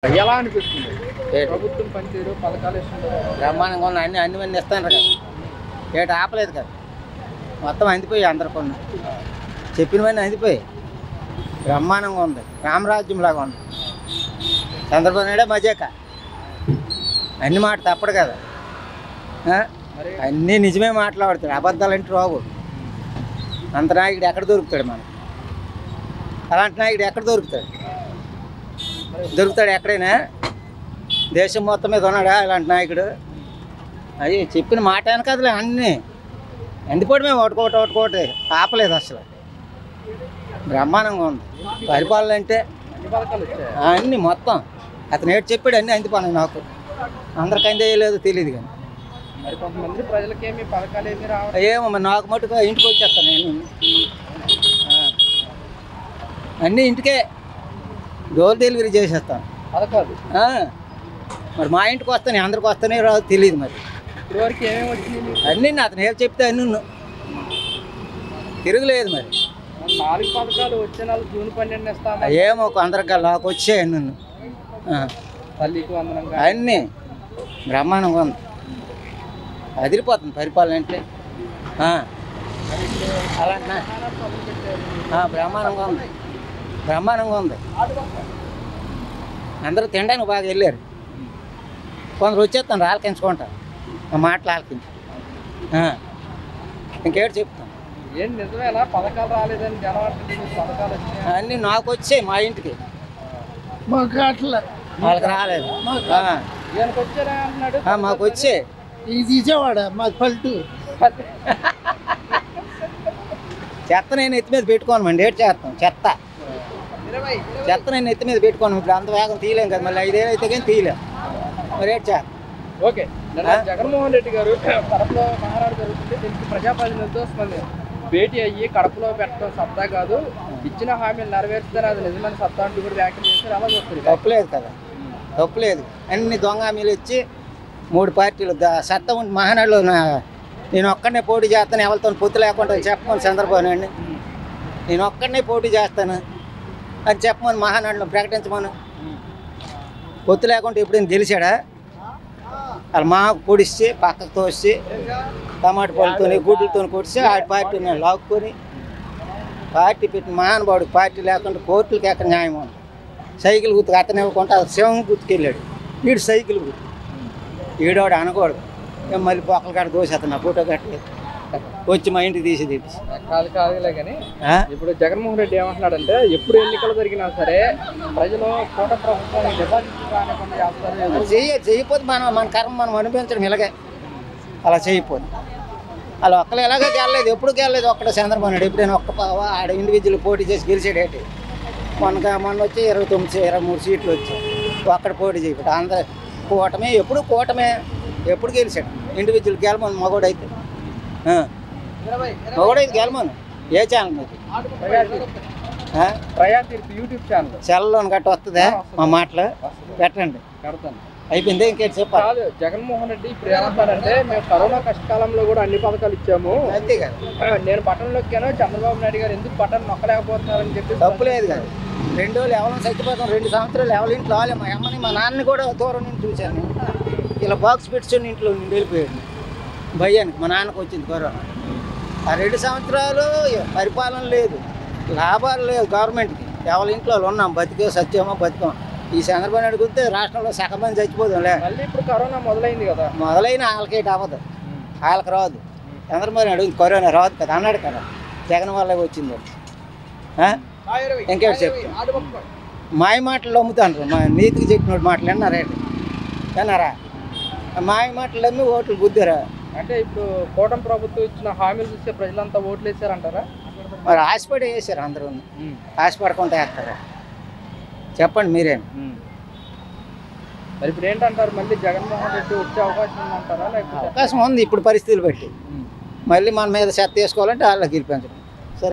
ఎలా అనిపిస్తుంది ప్రభుత్వం పనితీరు పథకాలు ఇస్తున్నారు బ్రహ్మాండంగా ఉన్న అన్ని ఇస్తాను కదా ఏట ఆపలేదు కదా మొత్తం అందిపోయి అందరు కొన్ని చెప్పినవన్నీ అందిపోయి బ్రహ్మాండంగా ఉంది రామరాజ్యం లాగా ఉంది చంద్రబాబు నాయుడే మజాక అన్ని మాట తప్పడు కదా అన్నీ నిజమే మాట్లాడుతాడు అబద్ధాలంటే రావు అంత నాయకుడు ఎక్కడ దొరుకుతాడు మనకు అలాంటి నాయకుడు ఎక్కడ దొరుకుతాడు ఎక్కడైనా దేశం మొత్తం మీద ఉన్నాడా ఇలాంటి నాయకుడు అది చెప్పిన మాట వెనకదులే అన్నీ ఎండిపోవడమే ఒకటి ఆపలేదు అసలు బ్రహ్మాండంగా ఉంది పరిపాలన అంటే అన్నీ మొత్తం అతను ఏడు చెప్పాడు అన్నీ అందిపోయినాయి నాకు అందరికి అందేయలేదు తెలియదు కానీ మరి కొంతమంది ప్రజలకేమి పథకాలు ఏమి రావు ఏమో మరి నాకు మటుకు ఇంటికి వచ్చేస్తాను నేను అన్నీ ఇంటికే డోర్ డెలివరీ చేసేస్తాను పథకాలు మరి మా ఇంటికి వస్తాను అందరికి వస్తానే రాదు తెలియదు మరి ఇప్పటివరకు ఏమేమి వచ్చింది అన్నీ అతను ఏం చెప్తే అన్నీ తిరగలేదు మరి 4 పథకాలు వచ్చే నెల జూన్ 12 ఇస్తాను ఏమో అందరికి నాకు వచ్చాయి అన్నీ తల్లికి వందనం అన్నీ బ్రహ్మాండంగా ఉంది అదిరిపోతుంది పరిపాలన అంటే అలాంటి బ్రహ్మాండంగా ఉంది అందరూ తినడానికి బాగా వెళ్ళారు కొందరు వచ్చేస్తాను ఆలకించుకుంటాను ఆ మాటలు ఆలకించు ఇంకేటి చెప్తాను ఏం నిజమేనా పథకాలు రాలేదని జనం పథకాలు వచ్చాయి అన్నీ నాకు వచ్చాయి మా ఇంటికి మాకు అట్లా వాళ్ళకి రాలేదు ఈయనకు వచ్చారా అంటున్నాడు మాకు వచ్చే ఇది తీసేవాడ మాకు పల్లెటూరు చెత్త నేను ఎత్తి మీద పెట్టుకోను ఏడు చేస్తాం చెత్త నేను ఎత్తి మీద పెట్టుకోను ఇప్పుడు అంత వేగం తీయలేం కదా మళ్ళీ 5 ఏళ్ళు అయితే కానీ తీయలేం మరి ఏడు చేస్తాం ఓకే జగన్మోహన్ రెడ్డి గారు కడపలో మహానాడు జరుగుతుంది దీనికి ప్రజాప్రతినిధులతో భేటీ అయ్యి కడపలో పెట్టడం సత్తా కాదు ఇచ్చిన హామీలు నెరవేర్చితే అది నిజమైన సత్తా అంటూ కూడా వ్యాఖ్యలు చేస్తారు అలా చూస్తారు తప్పులేదు కదా తప్పులేదు అన్ని దొంగ హామీలు ఇచ్చి 3 పార్టీలు సత్తా ఉండి మహానాడులో నేను ఒక్కడనే పోటీ చేస్తాను ఎవరితో పొత్తు లేకుండా చెప్పమని చంద్రబాబు నాయుడిని నేను ఒక్కడనే పోటీ చేస్తాను అని చెప్పమని మహానాడులో ప్రకటించమను పొత్తు లేకుండా ఎప్పుడైనా గెలిచాడా వాళ్ళు మాకు పొడిచి పక్కకు తోసి టమాటా పళ్ళతో గుడ్లతో కొడిచి ఆ పార్టీని లాక్కొని పార్టీ పెట్టిన మహానుభావుడు పార్టీ లేకుండా కోర్టులకి ఎక్కడ న్యాయం ఉంది సైకిల్ గుర్తుకు అతను ఇవ్వకుండా శవం గుర్తుకెళ్ళాడు వీడు సైకిల్ గుర్తు ఈడోడు అనకూడదు మళ్ళీ పొక్కల కాడ దోసి అతను ఫోటో కట్టి వచ్చి మా ఇంటికి తీసి కాదులే కానీ ఇప్పుడు జగన్మోహన్ రెడ్డి ఏమంటున్నాడంటే ఎప్పుడు ఎన్నికలు జరిగినా సరే ప్రజలు కోట ప్రభుత్వాన్ని డిపాజిట్ చేయకపోతే మన కర్మ మనం అనిపించడం ఇలాగే అలా చేయకపోతే అలా ఒక్కరు ఎలాగే గెలలేదు ఎప్పుడు గెలలేదు ఒక్కడ చంద్రబాబు నాయుడు ఎప్పుడైనా ఆడ ఇండివిజువల్ పోటీ చేసి గెలిచాడేటి మొన్న వచ్చి 23 సీట్లు వచ్చాయి ఒక్కడ పోటీ చేయబట్టి అందరూ కూటమే ఎప్పుడు గెలిచాడు ఇండివిజువల్ గెలమను మగోడైతే మగోడైతే గెలమను ఏ ఛానల్ మీకు యూట్యూబ్ ఛానల్ సెల్లోని గట్ట వస్తుందా మా మాటలు పెట్టండి అయిపోయింది ఇంకేంటి చెప్పాలి జగన్మోహన్ రెడ్డి ఇప్పుడు ఏమంటారంటే మేము కరోనా కష్టకాలంలో కూడా అన్ని పథకాలు ఇచ్చాము అంతే కదా నేను పట్టణంలో ఎక్కాను చంద్రబాబు నాయుడు గారు ఎందుకు పట్టణం నొక్కలేకపోతున్నారని చెప్పి తప్పులేదు కదా 2 రోజులు ఎవరైనా చచ్చిపోతాం 2 సంవత్సరాలు ఎవరి ఇంట్లో వాళ్ళే మా అమ్మని మా నాన్నని కూడా దూరం నుంచి చూశాను ఇలా బాక్స్ పెట్టుకొని ఇంట్లో నుండి వెళ్ళిపోయాడు భయానికి మా నాన్నకు వచ్చింది కరోనా ఆ 2 సంవత్సరాలు పరిపాలన లేదు లాభాలు లేవు గవర్నమెంట్కి ఎవరి ఇంట్లో ఉన్నాం బతికే సత్యమో బతికాం ఈ చంద్రబాబు నాయుడు గుర్తే రాష్ట్రంలో సగం మంది చచ్చిపోదాంలే మళ్ళీ ఇప్పుడు కరోనా మొదలైంది కదా మొదలైన వాళ్ళకేటి అవ్వదు వాళ్ళకి రాదు చంద్రబాబు నాయుడు కరోనా రాదు కదా అన్నాడు కదా జగన్ వల్ల వచ్చింది ఇంకేటి చెప్తాను మాయ మాటలు అమ్ముతాను మా నీతికి చెప్పిన మాటలు విన్నారా మాయ మాటలు అమ్మి ఓట్లు గుద్దారా అంటే ఇప్పుడు కూటమి ప్రభుత్వం ఇచ్చిన హామీలు చూస్తే ప్రజలంతా ఓట్లు వేసారంటారా మరి ఆశపడి వేసారు అందరూ ఆశపడకుండా వేస్తారా చెప్పండి మీరేం మరి ఇప్పుడు ఏంటంటారు మళ్ళీ జగన్మోహన్ రెడ్డి వచ్చే అవకాశం ఉందంటారా లేకపోతే అవకాశం ఉంది ఇప్పుడు పరిస్థితులు బట్టి మళ్ళీ మన మీద చెత్త వేసుకోవాలంటే వాళ్ళకి గెలిపించడం